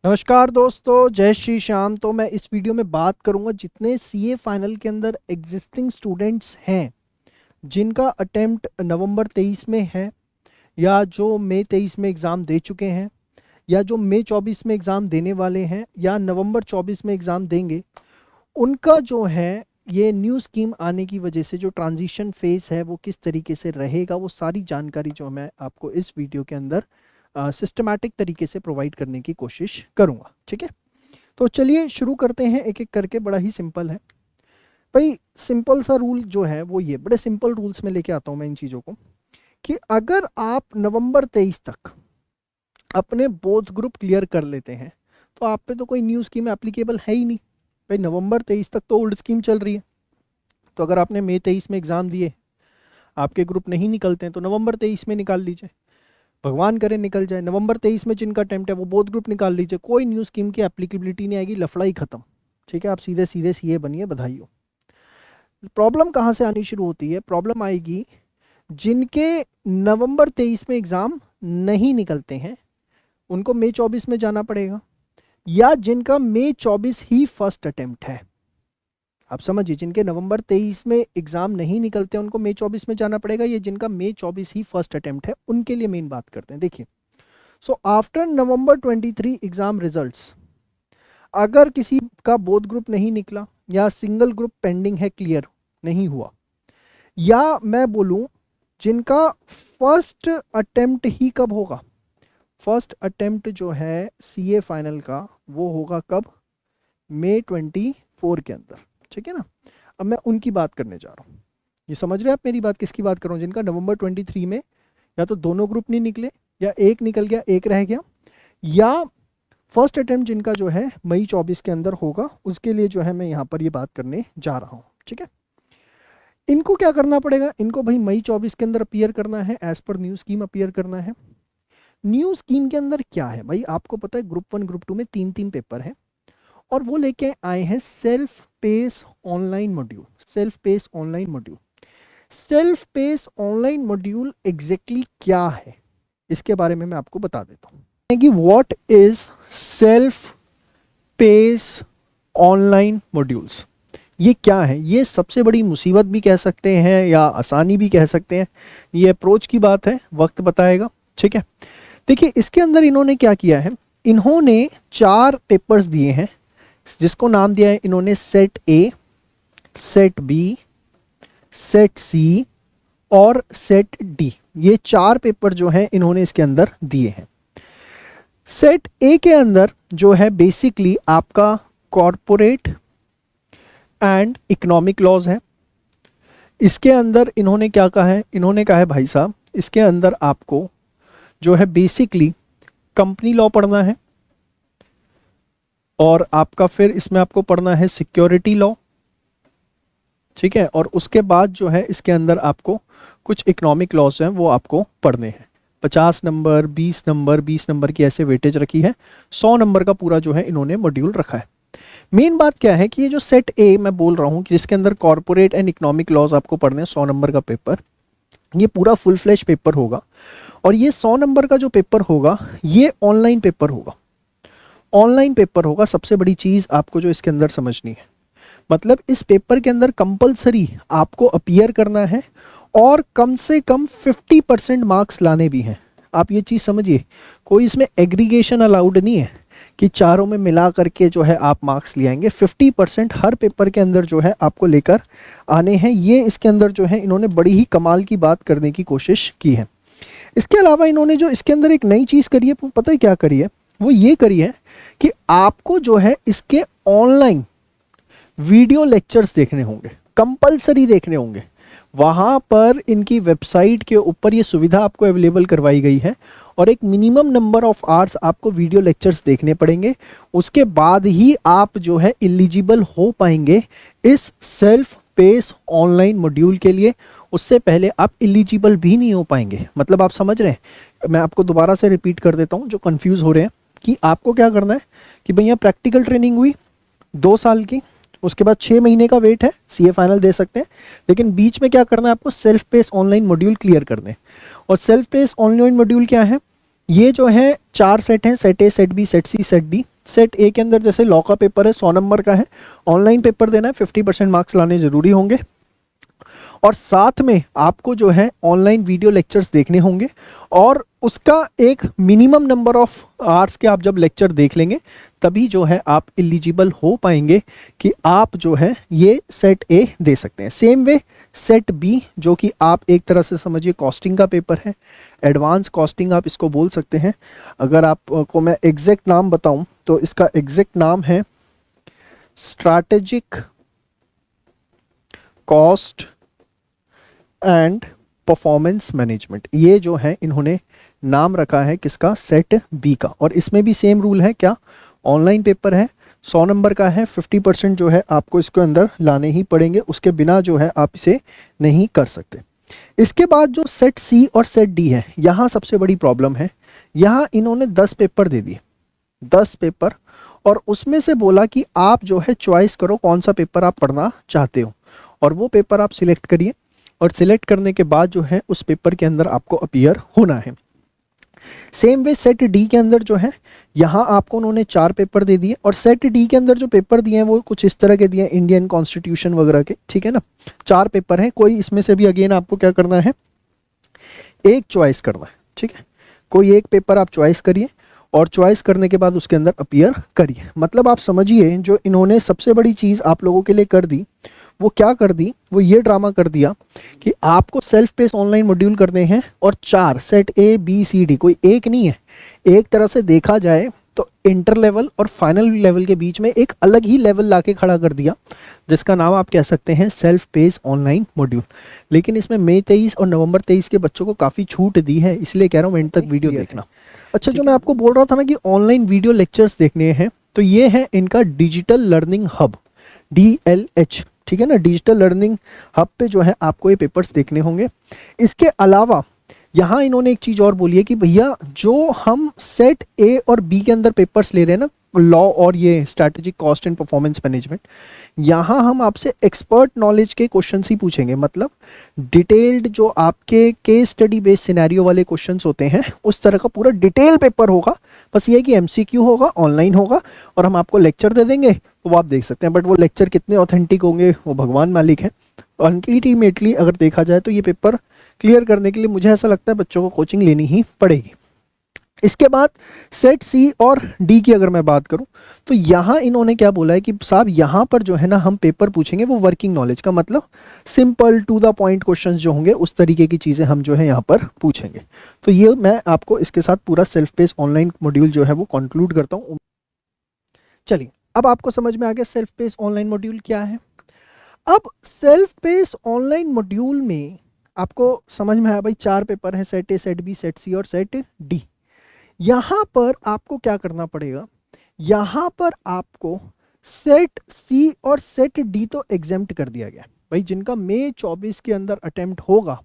नमस्कार दोस्तों, जय श्री श्याम। तो मैं इस वीडियो में बात करूंगा जितने सीए फाइनल के अंदर एग्जिस्टिंग स्टूडेंट्स हैं जिनका अटेम्प्ट नवंबर 23 में है, या जो मई 23 में एग्ज़ाम दे चुके हैं, या जो मई 24 में एग्ज़ाम देने वाले हैं, या नवंबर 24 में एग्ज़ाम देंगे। उनका जो है ये न्यू स्कीम आने की वजह से जो ट्रांजिशन फेज़ है वो किस तरीके से रहेगा, वो सारी जानकारी जो मैं आपको इस वीडियो के अंदर सिस्टमैटिक तरीके से प्रोवाइड करने की कोशिश करूंगा। ठीक है, तो चलिए शुरू करते हैं एक एक करके। बड़ा ही सिंपल है भाई। सिंपल सा रूल जो है वो ये, बड़े सिंपल रूल्स में लेके आता हूं मैं इन चीज़ों को, कि अगर आप नवंबर 23 तक अपने बोथ ग्रुप क्लियर कर लेते हैं तो आप पे तो कोई न्यू स्कीम एप्लीकेबल है ही नहीं भाई। नवंबर 23 तक तो ओल्ड स्कीम चल रही है। तो अगर आपने मई 23 में एग्ज़ाम दिए, आपके ग्रुप नहीं निकलते हैं तो नवंबर 23 में निकाल लीजिए, भगवान करे निकल जाए। नवंबर 23 में जिनका अटेम्प्ट है वो बोथ ग्रुप निकाल लीजिए, कोई न्यू स्कीम की एप्लीकेबिलिटी नहीं आएगी, लफड़ा ही खत्म। ठीक है, आप सीधे सीधे सीए बनिए, बधाई हो। प्रॉब्लम कहाँ से आनी शुरू होती है? प्रॉब्लम आएगी जिनके नवंबर 23 में एग्ज़ाम नहीं निकलते हैं, उनको मई 24 में जाना पड़ेगा, या जिनका मई 24 ही फर्स्ट अटेम्प्ट है। आप समझिए, जिनके नवंबर 23 में एग्ज़ाम नहीं निकलते उनको मई 24 में जाना पड़ेगा, ये जिनका मई 24 ही फर्स्ट अटेम्प्ट है उनके लिए मेन बात करते हैं। देखिए, सो आफ्टर नवंबर 23 एग्ज़ाम रिजल्ट्स, अगर किसी का बोथ ग्रुप नहीं निकला या सिंगल ग्रुप पेंडिंग है, क्लियर नहीं हुआ, या मैं बोलूं जिनका फर्स्ट अटेम्प्ट ही कब होगा, फर्स्ट अटेम्प्ट जो है सीए फाइनल का वो होगा कब? मई 24 के अंदर। ठीक है ना। अब मैं उनकी बात करने जा रहा हूँ। ये समझ रहे हैं आप मेरी बात? किसकी बात कर रहा हूँ? जिनका नवंबर 23 में या तो दोनों ग्रुप नहीं निकले, या एक निकल गया एक रह गया, या फर्स्ट अटेम्प्ट जिनका जो है मई 24 के अंदर होगा, उसके लिए जो है मैं यहाँ पर ये बात करने जा रहा हूँ। ठीक है, इनको क्या करना पड़ेगा? इनको भाई मई 24 के अंदर अपीयर करना है, as per new scheme appear करना है। न्यू स्कीम के अंदर क्या है भाई? आपको पता है ग्रुप 1 ग्रुप 2 में 3-3 पेपर है, और वो लेके आए हैं self pace online module. Self pace online module, self pace online module exactly क्या है इसके बारे में मैं आपको बता देता हूँ कि what is self pace online modules. ये क्या है? ये सबसे बड़ी मुसीबत भी कह सकते हैं या आसानी भी कह सकते हैं, ये अप्रोच की बात है, वक्त बताएगा। ठीक है, देखिए इसके अंदर इन्होंने क्या किया है, इन्होंने 4 पेपर्स दिए हैं जिसको नाम दिया है इन्होंने set A, set B, set C और सेट डी। ये 4 पेपर जो हैं इन्होंने इसके अंदर दिए हैं। सेट ए के अंदर जो है बेसिकली आपका कॉरपोरेट एंड इकोनॉमिक लॉज है। इसके अंदर इन्होंने क्या कहा है? इन्होंने कहा है भाई साहब इसके अंदर आपको जो है बेसिकली कंपनी लॉ पढ़ना है, और आपका फिर इसमें आपको पढ़ना है सिक्योरिटी लॉ। ठीक है, और उसके बाद जो है इसके अंदर आपको कुछ इकोनॉमिक लॉज हैं वो आपको पढ़ने हैं। 50 नंबर, 20 नंबर, 20 नंबर की ऐसे वेटेज रखी है। 100 नंबर का पूरा जो है इन्होंने मॉड्यूल रखा है। मेन बात क्या है कि ये जो सेट ए मैं बोल रहा हूँ कि जिसके अंदर कॉर्पोरेट एंड इकोनॉमिक लॉज आपको पढ़ने हैं, 100 नंबर का पेपर, ये पूरा फुल फ्लैश पेपर होगा। और ये 100 नंबर का जो पेपर होगा ये ऑनलाइन पेपर होगा। ऑनलाइन पेपर होगा। सबसे बड़ी चीज़ आपको जो इसके अंदर समझनी है, मतलब इस पेपर के अंदर कंपलसरी आपको अपीयर करना है, और कम से कम 50% मार्क्स लाने भी हैं। आप ये चीज़ समझिए, कोई इसमें एग्रीगेशन अलाउड नहीं है कि चारों में मिला करके जो है आप मार्क्स ले आएंगे। 50% हर पेपर के अंदर जो है आपको लेकर आने हैं। ये इसके अंदर जो है इन्होंने बड़ी ही कमाल की बात करने की कोशिश की है। इसके अलावा इन्होंने जो इसके अंदर एक नई चीज़ करी है, पता है क्या करी है? वो ये करी है कि आपको जो है इसके ऑनलाइन वीडियो लेक्चर्स देखने होंगे, कंपलसरी देखने होंगे। वहाँ पर इनकी वेबसाइट के ऊपर ये सुविधा आपको अवेलेबल करवाई गई है, और एक मिनिमम नंबर ऑफ आवर्स आपको वीडियो लेक्चर्स देखने पड़ेंगे। उसके बाद ही आप जो है एलिजिबल हो पाएंगे इस सेल्फ पेस ऑनलाइन मॉड्यूल के लिए। उससे पहले आप एलिजिबल भी नहीं हो पाएंगे। मतलब आप समझ रहे हैं? मैं आपको दोबारा से रिपीट कर देता हूँ जो कंफ्यूज हो रहे हैं, कि आपको क्या करना है कि भैया प्रैक्टिकल ट्रेनिंग हुई 2 साल की, उसके बाद 6 महीने का वेट है, सीए फाइनल दे सकते हैं, लेकिन बीच में क्या करना है आपको? Self pace online module clear करने। और सेल्फ पेस ऑनलाइन मॉड्यूल क्या है? ये जो है 4 सेट हैं, set A, set B, set C, set D. Set A के अंदर जैसे लॉ का पेपर है 100 नंबर का है, ऑनलाइन पेपर देना है, 50% मार्क्स लाने जरूरी होंगे, और साथ में आपको जो है ऑनलाइन वीडियो लेक्चर्स देखने होंगे, और उसका एक मिनिमम नंबर ऑफ आवर्स के आप जब लेक्चर देख लेंगे तभी जो है आप एलिजिबल हो पाएंगे कि आप जो है ये सेट ए दे सकते हैं। सेम वे सेट बी, जो कि आप एक तरह से समझिए कॉस्टिंग का पेपर है, एडवांस कॉस्टिंग आप इसको बोल सकते हैं। अगर आपको मैं एग्जैक्ट नाम बताऊं तो इसका एग्जैक्ट नाम है strategic cost and performance management. ये जो है इन्होंने नाम रखा है किसका, सेट बी का। और इसमें भी सेम रूल है, क्या, ऑनलाइन पेपर है, 100 नंबर का है, 50% जो है आपको इसके अंदर लाने ही पड़ेंगे, उसके बिना जो है आप इसे नहीं कर सकते। इसके बाद जो सेट सी और सेट डी है, यहाँ सबसे बड़ी प्रॉब्लम है। यहाँ इन्होंने 10 पेपर दे दिए, 10 पेपर, और उसमें से बोला कि आप जो है चॉइस करो कौन सा पेपर आप पढ़ना चाहते हो, और वो पेपर आप सिलेक्ट करिए, और सिलेक्ट करने के बाद जो है उस पेपर के अंदर आपको अपीयर होना है। सेम वे सेट डी के अंदर जो है यहाँ आपको उन्होंने 4 पेपर दे दिए, और सेट डी के अंदर जो पेपर दिए हैं वो कुछ इस तरह के दिए हैं, इंडियन कॉन्स्टिट्यूशन वगैरह के, ठीक है ना। 4 पेपर हैं, कोई इसमें से भी अगेन आपको क्या करना है, एक चॉइस करना है, ठीक है। कोई एक पेपर आप चॉइस करिए, और चॉइस करने के बाद उसके अंदर अपीयर करिए। मतलब आप समझिए जो इन्होंने सबसे बड़ी चीज़ आप लोगों के लिए कर दी, वो क्या कर दी, वो ये ड्रामा कर दिया कि आपको सेल्फ पेस ऑनलाइन मॉड्यूल करने हैं, और 4 set A B C D, कोई एक नहीं है। एक तरह से देखा जाए तो इंटर लेवल और फाइनल लेवल के बीच में एक अलग ही लेवल लाके खड़ा कर दिया, जिसका नाम आप कह सकते हैं सेल्फ पेस ऑनलाइन मॉड्यूल। लेकिन इसमें मई 23 और नवंबर 23 के बच्चों को काफ़ी छूट दी है, इसलिए कह रहा हूँ एंड तक वीडियो देखना। अच्छा, जो मैं आपको बोल रहा था ना कि ऑनलाइन वीडियो लेक्चर्स देखने हैं, तो ये है इनका डिजिटल लर्निंग हब, DLH, ठीक है ना। डिजिटल लर्निंग हब पे जो है आपको ये पेपर्स देखने होंगे। इसके अलावा यहाँ इन्होंने एक चीज़ और बोली है कि भैया जो हम सेट ए और बी के अंदर पेपर्स ले रहे हैं ना, लॉ और ये strategic cost and performance management, यहाँ हम आपसे एक्सपर्ट नॉलेज के क्वेश्चंस ही पूछेंगे। मतलब डिटेल्ड जो आपके केस स्टडी बेस्ड सिनेरियो वाले क्वेश्चंस होते हैं, उस तरह का पूरा डिटेल पेपर होगा। बस ये है कि MCQ होगा, ऑनलाइन होगा, और हम आपको लेक्चर दे देंगे, तो वो आप देख सकते हैं। बट वो लेक्चर कितने ऑथेंटिक होंगे वो भगवान मालिक है। अल्टीमेटली अगर देखा जाए तो ये पेपर क्लियर करने के लिए मुझे ऐसा लगता है बच्चों को कोचिंग लेनी ही पड़ेगी। इसके बाद सेट सी और डी की अगर मैं बात करूं, तो यहाँ इन्होंने क्या बोला है कि साहब यहाँ पर जो है ना हम पेपर पूछेंगे वो वर्किंग नॉलेज का, मतलब simple to the point questions जो होंगे उस तरीके की चीज़ें हम जो है यहाँ पर पूछेंगे। तो ये मैं आपको इसके साथ पूरा सेल्फ पेस ऑनलाइन मॉड्यूल जो है वो कंक्लूड करता हूँ। चलिए, अब आपको समझ में आ गया सेल्फ पेस ऑनलाइन मॉड्यूल क्या है। अब सेल्फ पेस ऑनलाइन मॉड्यूल में आपको समझ में आया भाई 4 पेपर हैं, set A, set B, set C और सेट डी। यहाँ पर आपको क्या करना पड़ेगा, यहाँ पर आपको सेट सी और सेट डी तो एग्जेम्प्ट कर दिया गया भाई, जिनका मई 24 के अंदर अटेम्प्ट होगा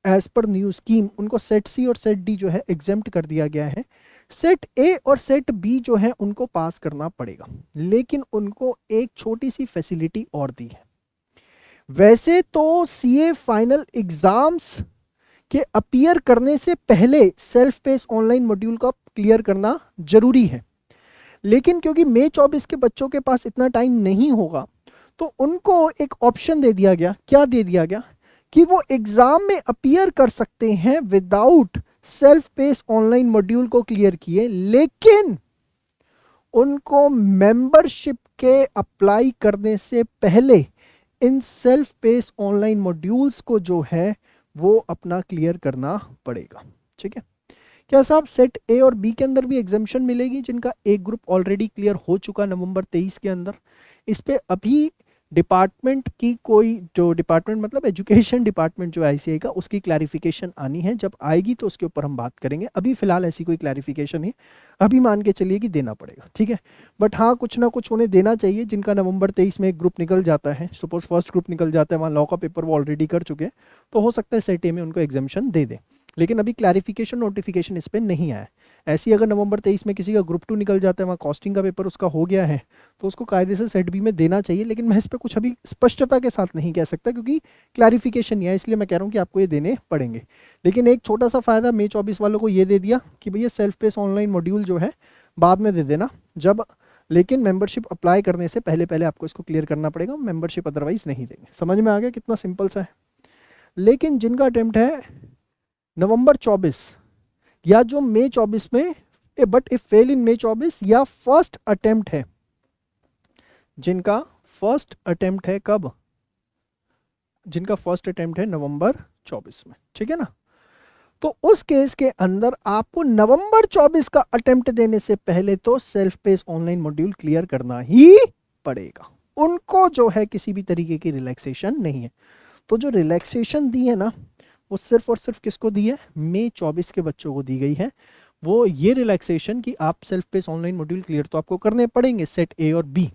एज पर न्यू स्कीम, उनको सेट सी और सेट डी जो है एग्जेम्प्ट कर दिया गया है। सेट ए और सेट बी जो है उनको पास करना पड़ेगा, लेकिन उनको एक छोटी सी फैसिलिटी और दी है। वैसे तो CA फाइनल एग्जाम्स के अपीयर करने से पहले सेल्फ पेस ऑनलाइन मॉड्यूल का क्लियर करना जरूरी है, लेकिन क्योंकि मई 24 के बच्चों के पास इतना टाइम नहीं होगा, तो उनको एक ऑप्शन दे दिया गया। क्या दे दिया गया कि वो एग्जाम में अपीयर कर सकते हैं without self pace online module को क्लियर किए, लेकिन उनको मेंबरशिप के अप्लाई करने से पहले इन सेल्फ पेस ऑनलाइन मॉड्यूल्स को जो है वो अपना क्लियर करना पड़ेगा। ठीक है, क्या साहब सेट ए और बी के अंदर भी एग्जाम्शन मिलेगी, जिनका एक ग्रुप ऑलरेडी क्लियर हो चुका नवंबर 23 के अंदर। इस पे अभी डिपार्टमेंट की कोई जो डिपार्टमेंट मतलब एजुकेशन डिपार्टमेंट जो ICAI का, उसकी क्लैरिफिकेशन आनी है। जब आएगी तो उसके ऊपर हम बात करेंगे। अभी फिलहाल ऐसी कोई क्लैरिफिकेशन नहीं, अभी मान के चलिए कि देना पड़ेगा। ठीक है, बट हाँ कुछ ना कुछ उन्हें देना चाहिए, जिनका नवंबर 23 में एक ग्रुप निकल जाता है। सपोज फर्स्ट ग्रुप निकल जाता है, वहाँ लॉ का पेपर वो ऑलरेडी कर चुके हैं, तो हो सकता है सेट ए में उनको एग्जाम्शन दे दें, लेकिन अभी क्लैरिफिकेशन नोटिफिकेशन इस पर नहीं आया है। ऐसी अगर नवंबर 23 में किसी का ग्रुप 2 निकल जाता है, वहाँ कॉस्टिंग का पेपर उसका हो गया है, तो उसको कायदे से सेट बी में देना चाहिए। लेकिन मैं इस पर कुछ अभी स्पष्टता के साथ नहीं कह सकता, क्योंकि क्लैरिफिकेशन नहीं है, इसलिए मैं कह रहा हूँ कि आपको ये देने पड़ेंगे। लेकिन एक छोटा सा फायदा मई 24 वालों को ये दे दिया कि भैया सेल्फ पेस ऑनलाइन मॉड्यूल जो है बाद में दे देना, जब, लेकिन मेंबरशिप अप्लाई करने से पहले पहले आपको इसको क्लियर करना पड़ेगा, मेंबरशिप अदरवाइज नहीं देंगे। समझ में आ गया कितना सिंपल सा है। लेकिन जिनका अटेम्प्ट है नवंबर 24 या जो मई 24 में, बट इफ फेल इन मई 24 या फर्स्ट अटेम्प्ट है, जिनका फर्स्ट अटेम्प्ट है कब, जिनका फर्स्ट अटेम्प्ट है नवंबर 24 में, ठीक है ना, तो उस केस के अंदर आपको नवंबर 24 का अटेम्प्ट देने से पहले तो self pace online module clear करना ही पड़ेगा। उनको जो है किसी भी तरीके की रिलैक्सेशन नहीं है। तो जो रिलैक्सेशन दी है ना, वो सिर्फ और सिर्फ किसको दी है, मई 24 के बच्चों को दी गई है। वो ये रिलैक्सेशन कि आप self pace online module clear तो आपको करने पड़ेंगे, सेट ए और बी,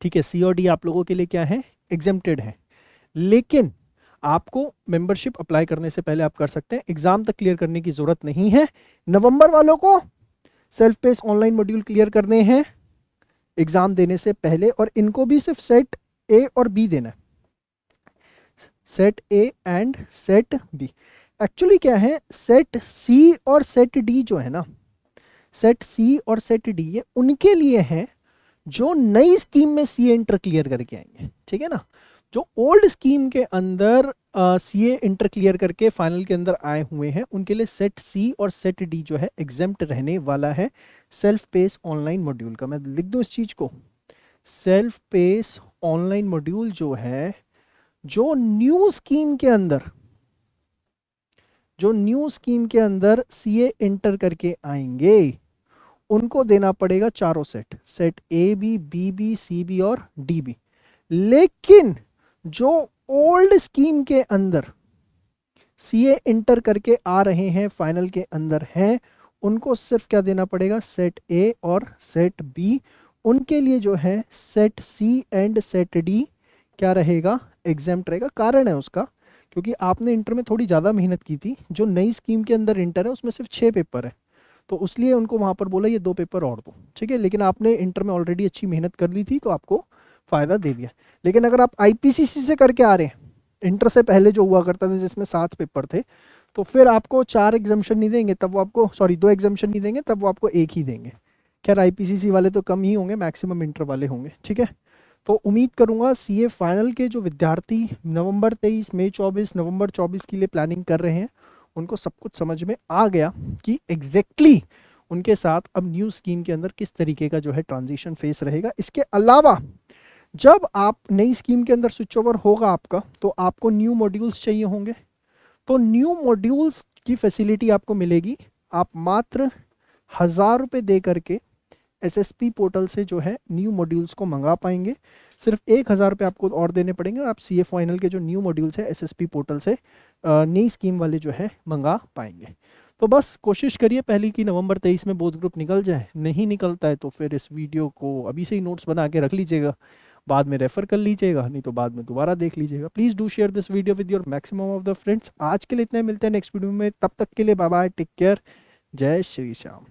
ठीक है। सी और डी आप लोगों के लिए क्या है, एग्जेम्प्टेड है, लेकिन आपको मेंबरशिप अप्लाई करने से पहले आप कर सकते हैं। एग्जाम तक क्लियर करने की जरूरत नहीं है। नवंबर वालों को self pace online module clear करने हैं एग्जाम देने से पहले, और इनको भी सिर्फ सेट ए और बी देना है, set A and set B. Actually क्या है, सेट सी और सेट डी जो है ना, सेट सी और सेट डी ये उनके लिए है जो नई स्कीम में सी इंटर क्लियर करके आएंगे, ठीक है ना। जो ओल्ड स्कीम के अंदर सी इंटर क्लियर करके फाइनल के अंदर आए हुए हैं, उनके लिए सेट सी और सेट डी जो है एग्जेम्प्ट रहने वाला है सेल्फ पेस ऑनलाइन मॉड्यूल का। मैं लिख दूं इस चीज को, सेल्फ पेस ऑनलाइन मॉड्यूल जो है, जो न्यू स्कीम के अंदर, जो न्यू स्कीम के अंदर सीए इंटर करके आएंगे, उनको देना पड़ेगा चारों set, set A B C B और डी बी। लेकिन जो ओल्ड स्कीम के अंदर सीए इंटर करके आ रहे हैं, फाइनल के अंदर हैं, उनको सिर्फ क्या देना पड़ेगा, सेट ए और सेट बी। उनके लिए जो है set C and set D क्या रहेगा, एग्जाम्प्ट रहेगा। कारण है उसका, क्योंकि आपने इंटर में थोड़ी ज़्यादा मेहनत की थी। जो नई स्कीम के अंदर इंटर है उसमें सिर्फ 6 पेपर है, तो उसलिए उनको वहाँ पर बोला ये 2 पेपर और दो, ठीक है। लेकिन आपने इंटर में ऑलरेडी अच्छी मेहनत कर ली थी, तो आपको फ़ायदा दे दिया। लेकिन अगर आप आईपीसीसी से करके आ रहे हैं, इंटर से पहले जो हुआ करता था जिसमें 7 पेपर थे, तो फिर आपको 4 एग्जाम्शन नहीं देंगे, तब वो आपको, सॉरी 2 एग्जाम्शन नहीं देंगे, तब वो आपको 1 ही देंगे। खैर आईपीसीसी वाले तो कम ही होंगे, मैक्सिमम इंटर वाले होंगे, ठीक है। तो उम्मीद करूंगा सीए फाइनल के जो विद्यार्थी नवंबर 23, मई 24, नवंबर 24 के लिए प्लानिंग कर रहे हैं, उनको सब कुछ समझ में आ गया कि एग्जैक्टली उनके साथ अब न्यू स्कीम के अंदर किस तरीके का जो है ट्रांजिशन फेस रहेगा। इसके अलावा जब आप नई स्कीम के अंदर स्विच ओवर होगा आपका, तो आपको न्यू मॉड्यूल्स चाहिए होंगे। तो न्यू मॉड्यूल्स की फैसिलिटी आपको मिलेगी, आप मात्र 1000 रुपये दे करके एसएसपी पोर्टल से जो है न्यू मॉड्यूल्स को मंगा पाएंगे। सिर्फ 1000 रुपये आपको और देने पड़ेंगे, और आप सीए फाइनल के जो न्यू मॉड्यूल्स है एसएसपी पोर्टल से नई स्कीम वाले जो है मंगा पाएंगे। तो बस कोशिश करिए पहली कि नवंबर 23 में बोथ ग्रुप निकल जाए। नहीं निकलता है तो फिर इस वीडियो को अभी से ही नोट्स बना के रख लीजिएगा, बाद में रेफर कर लीजिएगा, नहीं तो बाद में दोबारा देख लीजिएगा। Please do share this video with your maximum of the friends. आज के लिए इतना ही, मिलते हैं नेक्स्ट वीडियो में, तब तक के लिए बाय बाय, टेक केयर, जय श्री श्याम।